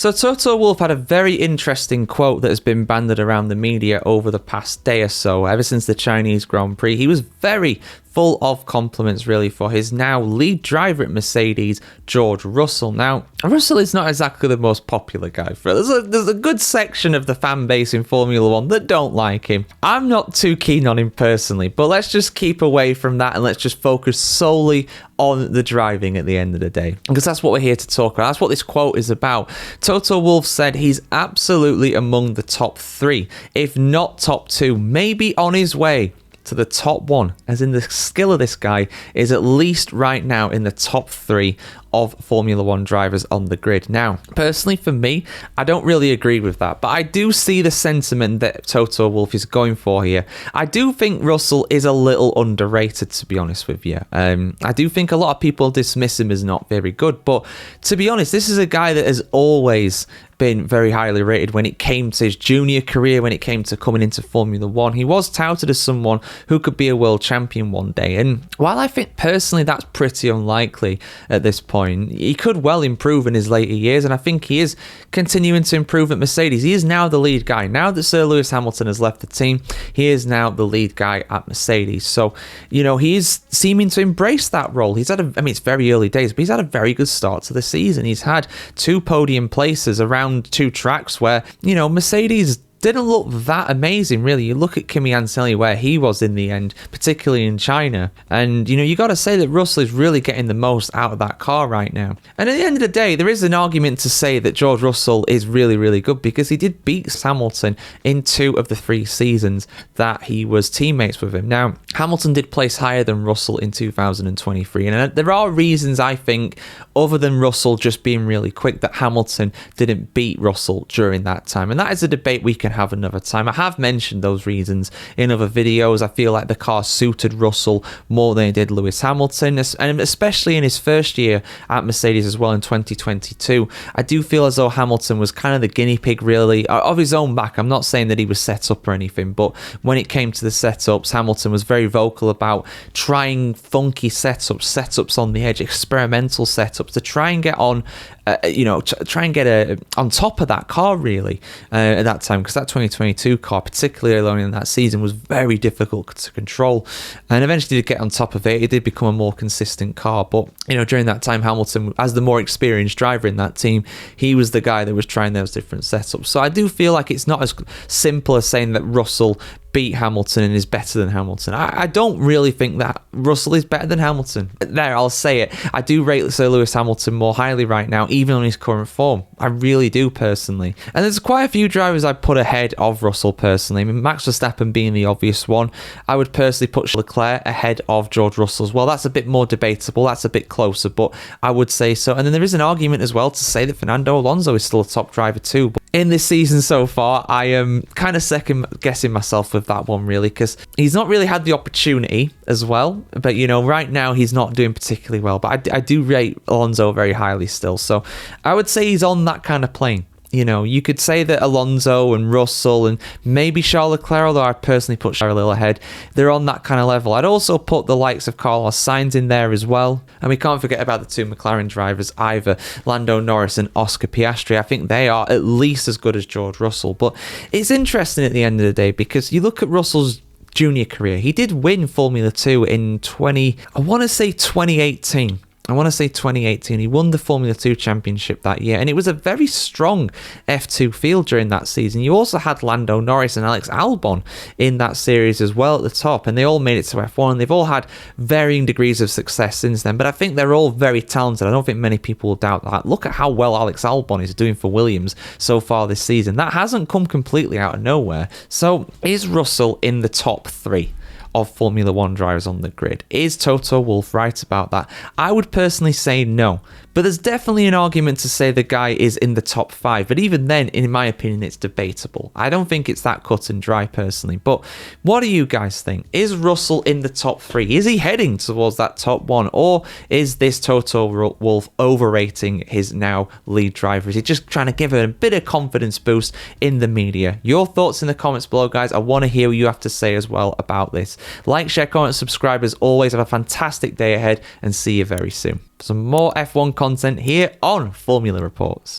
So Toto Wolff had a very interesting quote that has been banded around the media over the past day or so, ever since the Chinese Grand Prix. He was very full of compliments, really, for his now lead driver at Mercedes, George Russell. Now, Russell is not exactly the most popular guy. There's a good section of the fan base in Formula One that don't like him. I'm not too keen on him personally, but let's just keep away from that and let's just focus solely on the driving at the end of the day, because that's what we're here to talk about. That's what this quote is about. Toto Wolff said he's absolutely among the top 3, if not top 2, maybe on his way to the top 1, as in the skill of this guy is at least right now in the top 3 of Formula One drivers on the grid. Now, personally for me, I don't really agree with that, but I do see the sentiment that Toto Wolff is going for here. I do think Russell is a little underrated, to be honest with you. I do think a lot of people dismiss him as not very good, but to be honest, this is a guy that has always been very highly rated when it came to his junior career, when it came to coming into Formula One. He was touted as someone who could be a world champion one day, and while I think personally that's pretty unlikely at this point, he could well improve in his later years, and I think he is continuing to improve at Mercedes. He is now the lead guy. Now that Sir Lewis Hamilton has left the team, he is now the lead guy at Mercedes. So, you know, he is seeming to embrace that role. He's had it's very early days, but he's had a very good start to the season. He's had 2 podium places around 2 tracks where, you know, Mercedes didn't look that amazing, really. You look at Kimi Antonelli, where he was in the end, particularly in China, and, you know, you got to say that Russell is really getting the most out of that car right now. And at the end of the day, there is an argument to say that George Russell is really, really good, because he did beat Hamilton in 2 of the 3 seasons that he was teammates with him. Now, Hamilton did place higher than Russell in 2023, and there are reasons, I think, other than Russell just being really quick, that Hamilton didn't beat Russell during that time, and that is a debate we can have another time. I have mentioned those reasons in other videos. I feel like the car suited Russell more than it did Lewis Hamilton, and especially in his first year at Mercedes as well in 2022. I do feel as though Hamilton was kind of the guinea pig, really, of his own back. I'm not saying that he was set up or anything, but when it came to the setups, Hamilton was very vocal about trying funky setups on the edge, experimental setups to try and get on, on top of that car, really, at that time, because that 2022 car, particularly early on in that season, was very difficult to control, and eventually did get on top of it. It did become a more consistent car, but, you know, during that time, Hamilton, as the more experienced driver in that team, he was the guy that was trying those different setups. So I do feel like it's not as simple as saying that Russell beat Hamilton and is better than Hamilton. I don't really think that Russell is better than Hamilton. There, I'll say it. I do rate Sir Lewis Hamilton more highly right now, even on his current form. I really do, personally. And there's quite a few drivers I put ahead of Russell, personally. I mean, Max Verstappen being the obvious one. I would personally put Charles Leclerc ahead of George Russell as well. That's a bit more debatable. That's a bit closer, but I would say so. And then there is an argument as well to say that Fernando Alonso is still a top driver too. But in this season so far, I am kind of second guessing myself with that one, really, because he's not really had the opportunity as well. But, you know, right now he's not doing particularly well, but I do rate Alonso very highly still. So I would say he's on that kind of plane. You know, you could say that Alonso and Russell and maybe Charles Leclerc, although I personally put Charles a little ahead, they're on that kind of level. I'd also put the likes of Carlos Sainz in there as well. And we can't forget about the 2 McLaren drivers either, Lando Norris and Oscar Piastri. I think they are at least as good as George Russell. But it's interesting at the end of the day, because you look at Russell's junior career. He did win Formula 2 in 2018. He won the Formula 2 championship that year, and it was a very strong F2 field during that season. You also had Lando Norris and Alex Albon in that series as well at the top, and they all made it to F1, and they've all had varying degrees of success since then, but I think they're all very talented. I don't think many people will doubt that. Look at how well Alex Albon is doing for Williams so far this season. That hasn't come completely out of nowhere. So is Russell in the top 3 of Formula One drivers on the grid? Is Toto Wolff right about that? I would personally say no, but there's definitely an argument to say the guy is in the top 5, but even then, in my opinion, it's debatable. I don't think it's that cut and dry, personally, but what do you guys think? Is Russell in the top 3? Is he heading towards that top 1, or is this Toto Wolff overrating his now lead driver? Is he just trying to give him a bit of confidence boost in the media? Your thoughts in the comments below, guys. I want to hear what you have to say as well about this. Like, share, comment, subscribe as always. Have a fantastic day ahead, and see you very soon for some more F1 content here on Formula Reports.